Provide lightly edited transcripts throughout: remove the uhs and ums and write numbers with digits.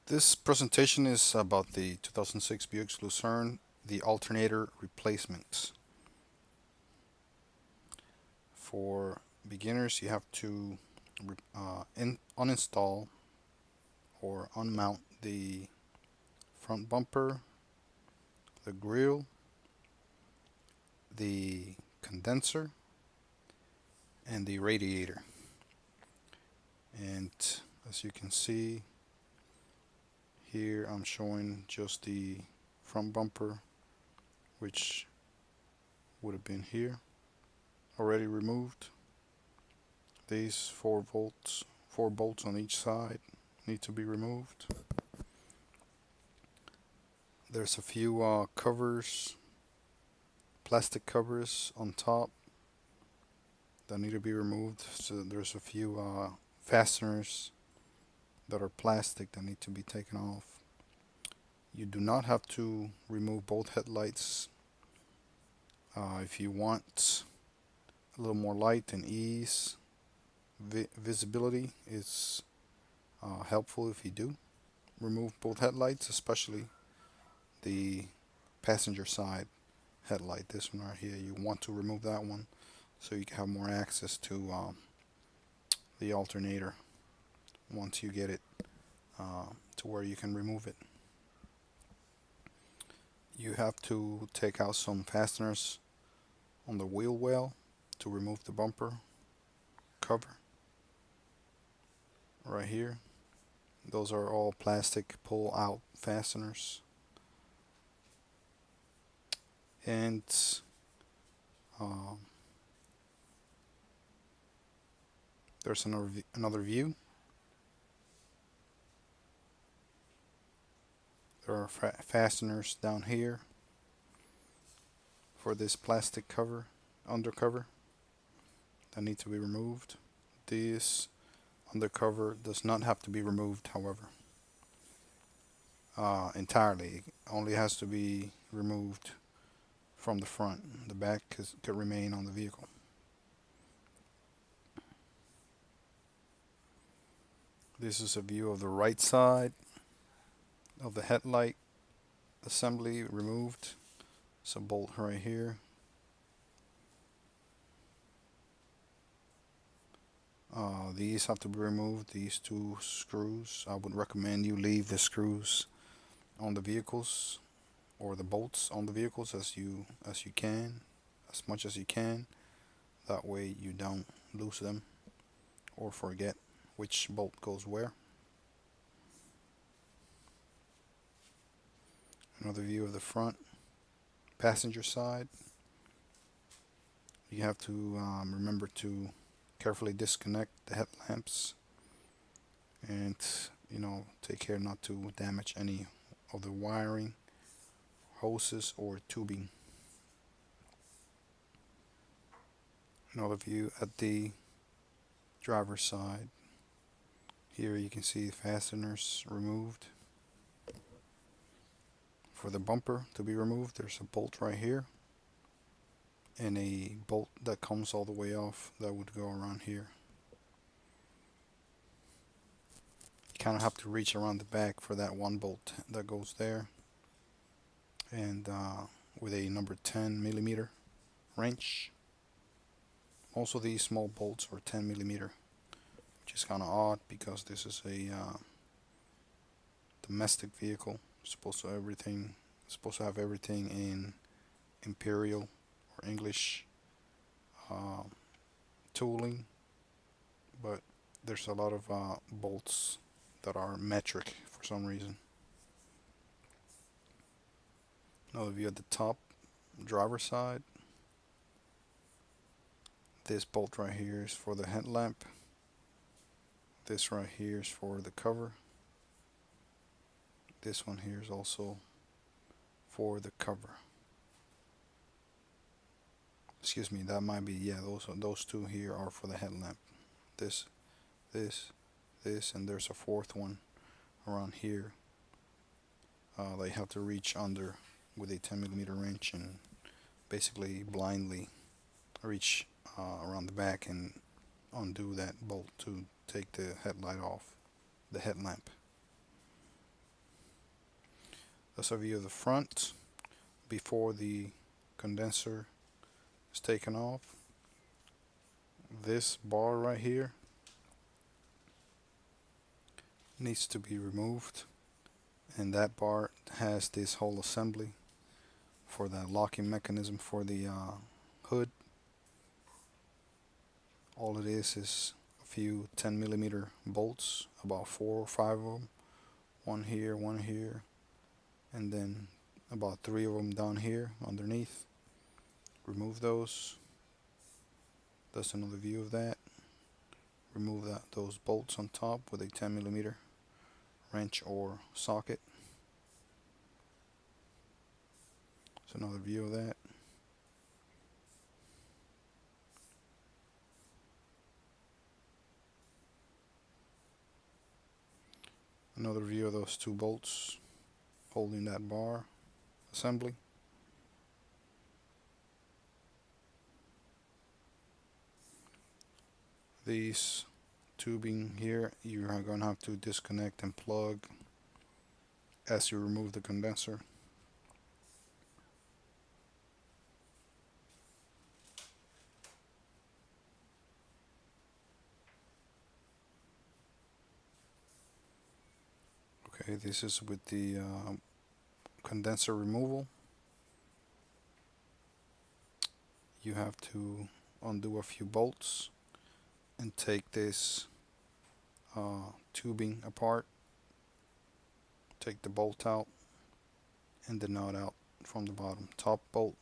This presentation is about the 2006 Buick Lucerne, the alternator replacement. For beginners, you have to uninstall or unmount the front bumper, the grille, the condenser, and the radiator. And as you can see here, I'm showing just the front bumper, which would have been here, already removed. These 4 bolts on each side need to be removed. There's a few covers, plastic covers on top that need to be removed. So there's a few fasteners that are plastic that need to be taken off. You do not have to remove both headlights. If you want a little more light and ease, visibility is helpful if you do remove both headlights, especially the passenger side headlight. This one right here, you want to remove that one so you can have more access to the alternator once you get it to where you can remove it. You have to take out some fasteners on the wheel well to remove the bumper cover right here. Those are all plastic pull out fasteners. And there's another view. There are fasteners down here for this plastic cover, undercover, that need to be removed. This undercover does not have to be removed, however, entirely. It only has to be removed from the front. The back could remain on the vehicle. This is a view of the right side of the headlight assembly removed. It's a bolt right here. These have to be removed, these 2 screws. I would recommend you leave the screws on the vehicles, or the bolts on the vehicles as you can, as much as you can. That way you don't lose them or forget which bolt goes where. Another view of the front passenger side. You have to remember to carefully disconnect the headlamps and take care not to damage any of the wiring, hoses, or tubing. Another view at the driver's side. Here you can see the fasteners removed. For the bumper to be removed, there's a bolt right here and a bolt that comes all the way off that would go around here. You kind of have to reach around the back for that one bolt that goes there, and with a number 10 millimeter wrench. Most of these small bolts are 10 millimeter, which is kind of odd because this is a domestic vehicle. Supposed to have everything in imperial or English tooling, but there's a lot of bolts that are metric for some reason. Another view at the top, driver side. This bolt right here is for the headlamp. This right here is for the cover. This one here is also for the cover. Excuse me, that might be, yeah, those 2 here are for the headlamp. This, and there's a 4th one around here. They have to reach under with a 10 millimeter wrench and basically blindly reach around the back and undo that bolt to take the headlight off, the headlamp. That's a view of the front before the condenser is taken off. This bar right here needs to be removed, and that bar has this whole assembly for the locking mechanism for the hood. All it is a few 10mm bolts, about 4 or 5 of them, one here, and then about 3 of them down here underneath. Remove those. That's another view of that. Remove those bolts on top with a 10mm wrench or socket. That's another view of that. Another view of those 2 bolts holding that bar assembly. These tubing here, you are going to have to disconnect and plug as you remove the condenser. Okay, this is with the condenser removal. You have to undo a few bolts and take this tubing apart. Take the bolt out and the nut out from the bottom. Top bolt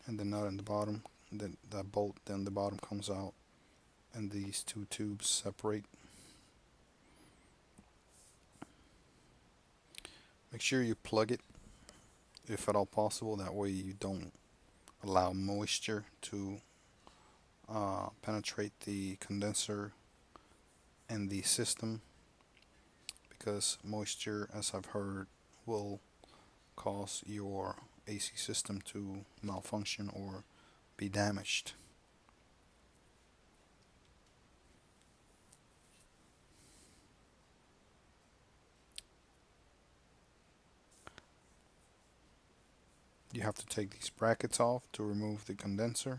and the nut in the bottom. Then that bolt, then the bottom comes out, and these 2 tubes separate. Make sure you plug it if at all possible. That way you don't allow moisture to penetrate the condenser and the system, because moisture, as I've heard, will cause your AC system to malfunction or be damaged. You have to take these brackets off to remove the condenser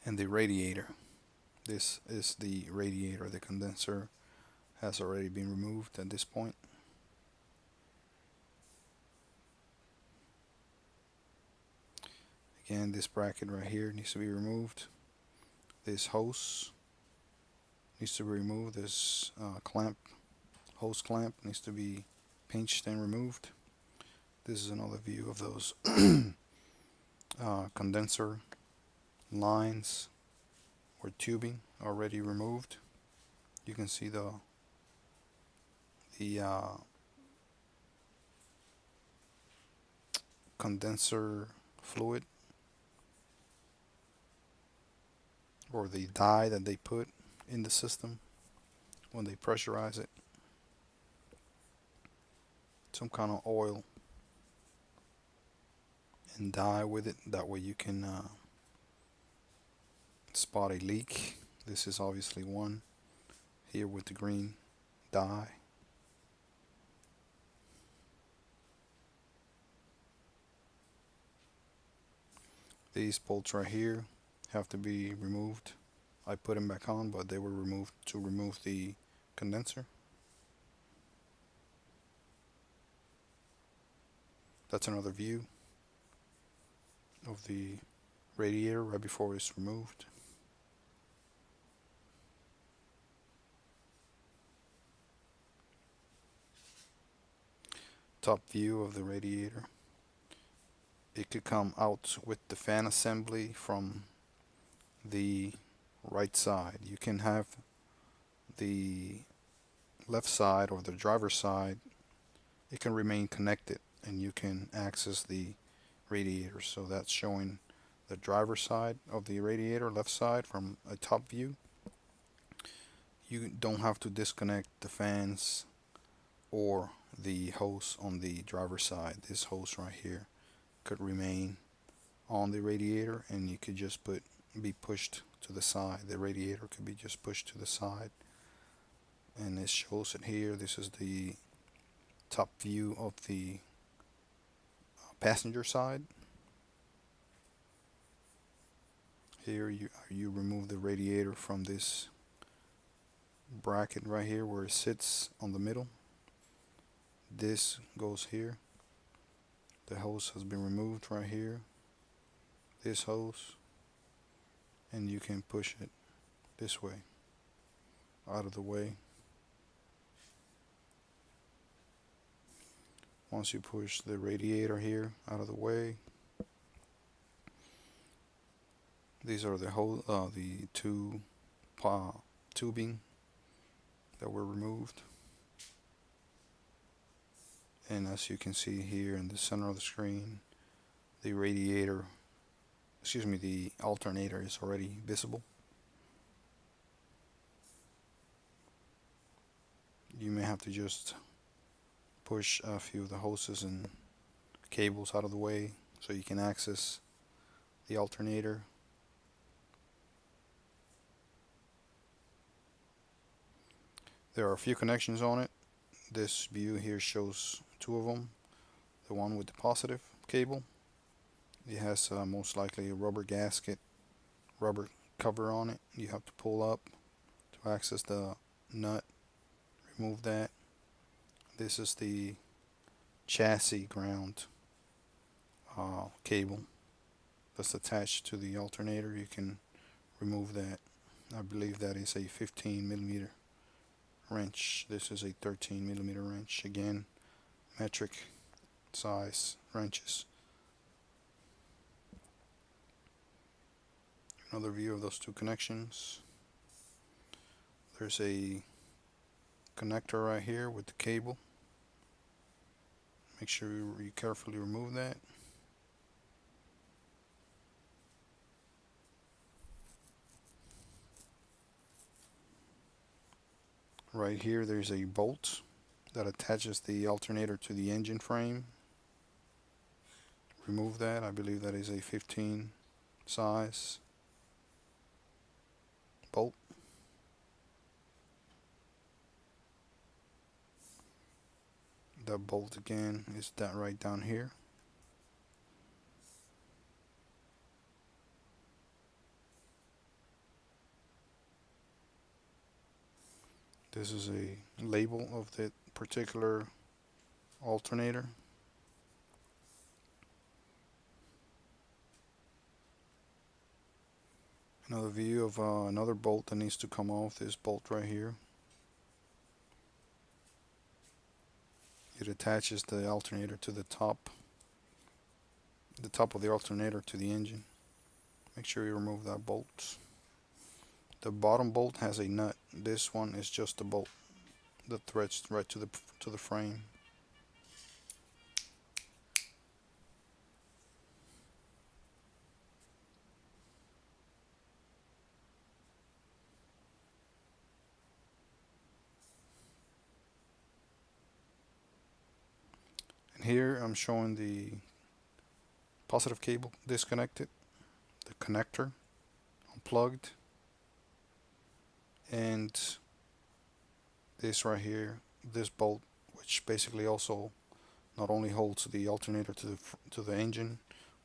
and the radiator. This is the radiator. The condenser has already been removed at this point. Again, this bracket right here needs to be removed. This hose needs to be removed. This hose clamp needs to be pinched and removed. This is another view of those condenser lines or tubing already removed. You can see the condenser fluid, or the dye that they put in the system when they pressurize it. Some kind of oil and dye with it. That way you can spot a leak. This is obviously one here with the green dye. These bolts right here have to be removed. I put them back on, but they were removed to remove the condenser. That's another view of the radiator right before it's removed. Top view of the radiator. It could come out with the fan assembly from the right side. You can have the left side or the driver's side, it can remain connected and you can access the radiator. So that's showing the driver's side of the radiator, left side, from a top view. You don't have to disconnect the fans or the hose on the driver's side. This hose right here could remain on the radiator, and you could just be pushed to the side. The radiator could be just pushed to the side, and it shows it here. This is the top view of the passenger side. Here you remove the radiator from this bracket right here where it sits on the middle. This goes here. The hose has been removed right here. This hose, and you can push it this way, out of the way. Once you push the radiator here out of the way, these are the two tubing that were removed. And as you can see here in the center of the screen, the the alternator is already visible. You may have to just push a few of the hoses and cables out of the way so you can access the alternator. There are a few connections on it. This view here shows two of them. The one with the positive cable, it has most likely a rubber gasket, rubber cover on it. You have to pull up to access the nut, remove that. This is the chassis ground cable that's attached to the alternator. You can remove that. I believe that is a 15mm wrench. This is a 13mm wrench. Again, metric size wrenches. Another view of those two connections. There's a connector right here with the cable. Make sure you carefully remove that. Right here there's a bolt that attaches the alternator to the engine frame. Remove that. I believe that is a 15 size bolt. The bolt again is that right down here. This is a label of the particular alternator. Another view of another bolt that needs to come off, this bolt right here. It attaches the alternator to the top of the alternator to the engine. Make sure you remove that bolt. The bottom bolt has a nut. This one is just a bolt that threads right to the frame. And here I'm showing the positive cable disconnected, the connector unplugged, and this right here, this bolt, which basically also not only holds the alternator to the engine,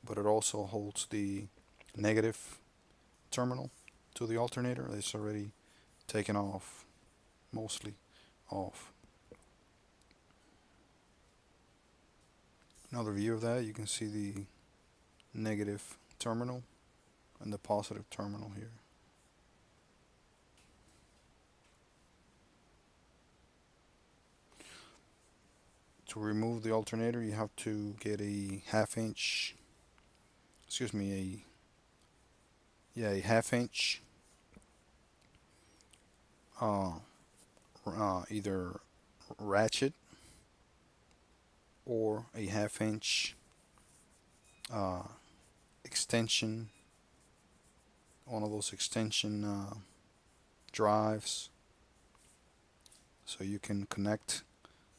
but it also holds the negative terminal to the alternator. It's already taken off, mostly off. Another view of that, you can see the negative terminal and the positive terminal here. To remove the alternator, you have to get a half inch either ratchet or a half inch extension, one of those extension drives, so you can connect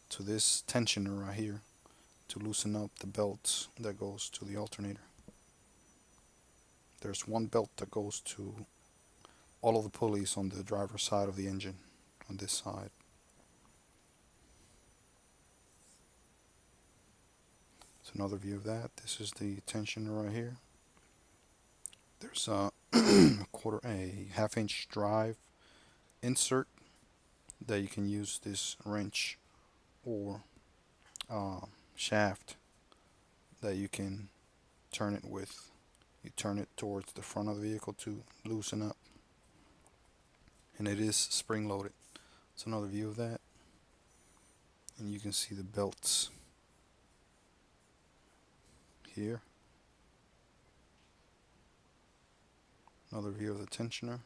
to this tensioner right here to loosen up the belt that goes to the alternator. There's one belt that goes to all of the pulleys on the driver's side of the engine on this side. So another view of that. This is the tensioner right here. There's a a half-inch drive insert that you can use this wrench or shaft that you can turn it with. You turn it towards the front of the vehicle to loosen up, and it is spring loaded. It's another view of that, and you can see the belts here. Another view of the tensioner.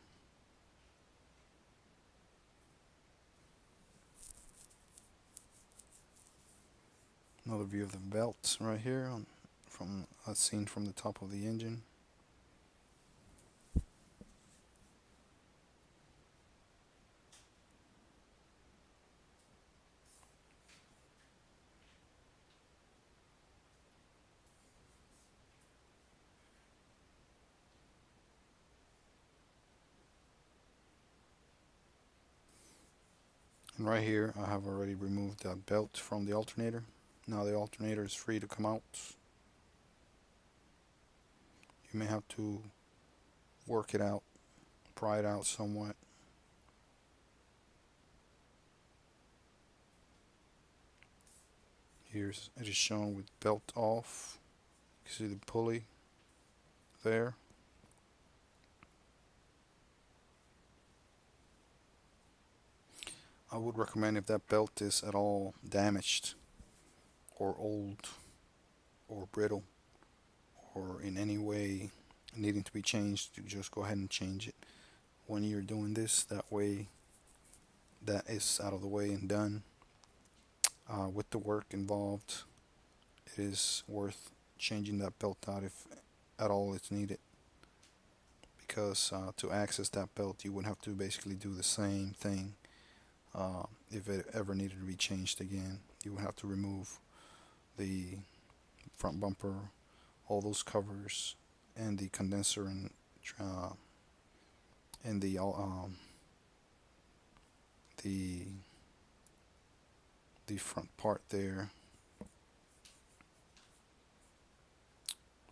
Another view of the belts right here from as seen from the top of the engine. And right here I have already removed that belt from the alternator. Now the alternator is free to come out. You may have to work it out, pry it out somewhat. Here's it is shown with belt off. You can see the pulley there. I would recommend, if that belt is at all damaged or old or brittle or in any way needing to be changed, to just go ahead and change it when you're doing this. That way that is out of the way and done. With the work involved, it is worth changing that belt out if at all it's needed, because to access that belt you would have to basically do the same thing. If it ever needed to be changed again, you would have to remove the front bumper, all those covers, and the condenser, and the front part there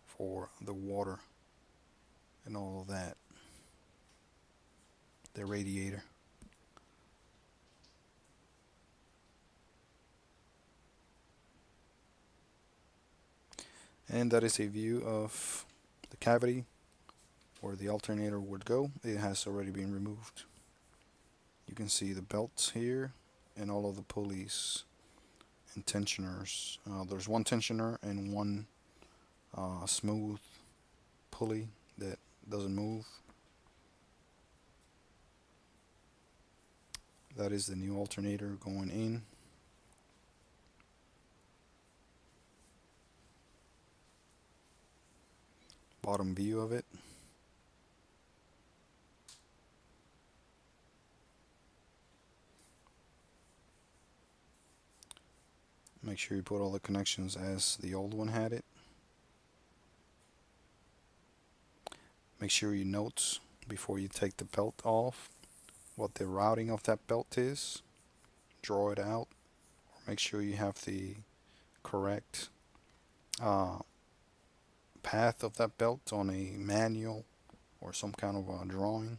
for the water and all of that, the radiator. And that is a view of the cavity where the alternator would go. It has already been removed. You can see the belts here and all of the pulleys and tensioners. There's one tensioner and one smooth pulley that doesn't move. That is the new alternator going in. Bottom view of it. Make sure you put all the connections as the old one had it. Make sure you note before you take the belt off what the routing of that belt is. Draw it out, or make sure you have the correct path of that belt on a manual or some kind of a drawing.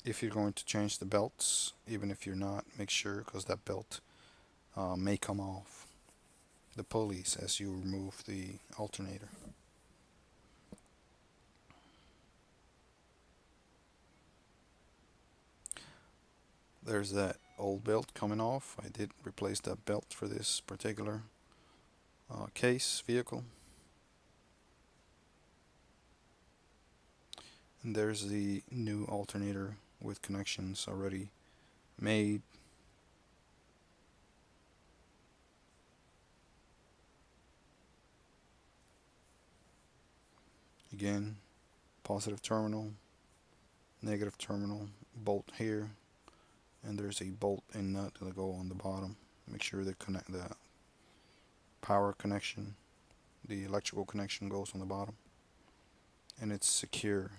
If you're going to change the belts, even if you're not, make sure, because that belt may come off the pulleys as you remove the alternator. There's that old belt coming off. I did replace that belt for this particular case vehicle. And there's the new alternator with connections already made. Again, positive terminal, negative terminal, bolt here, and there's a bolt and nut that go on the bottom. Make sure that the power connection, the electrical connection, goes on the bottom, and it's secure.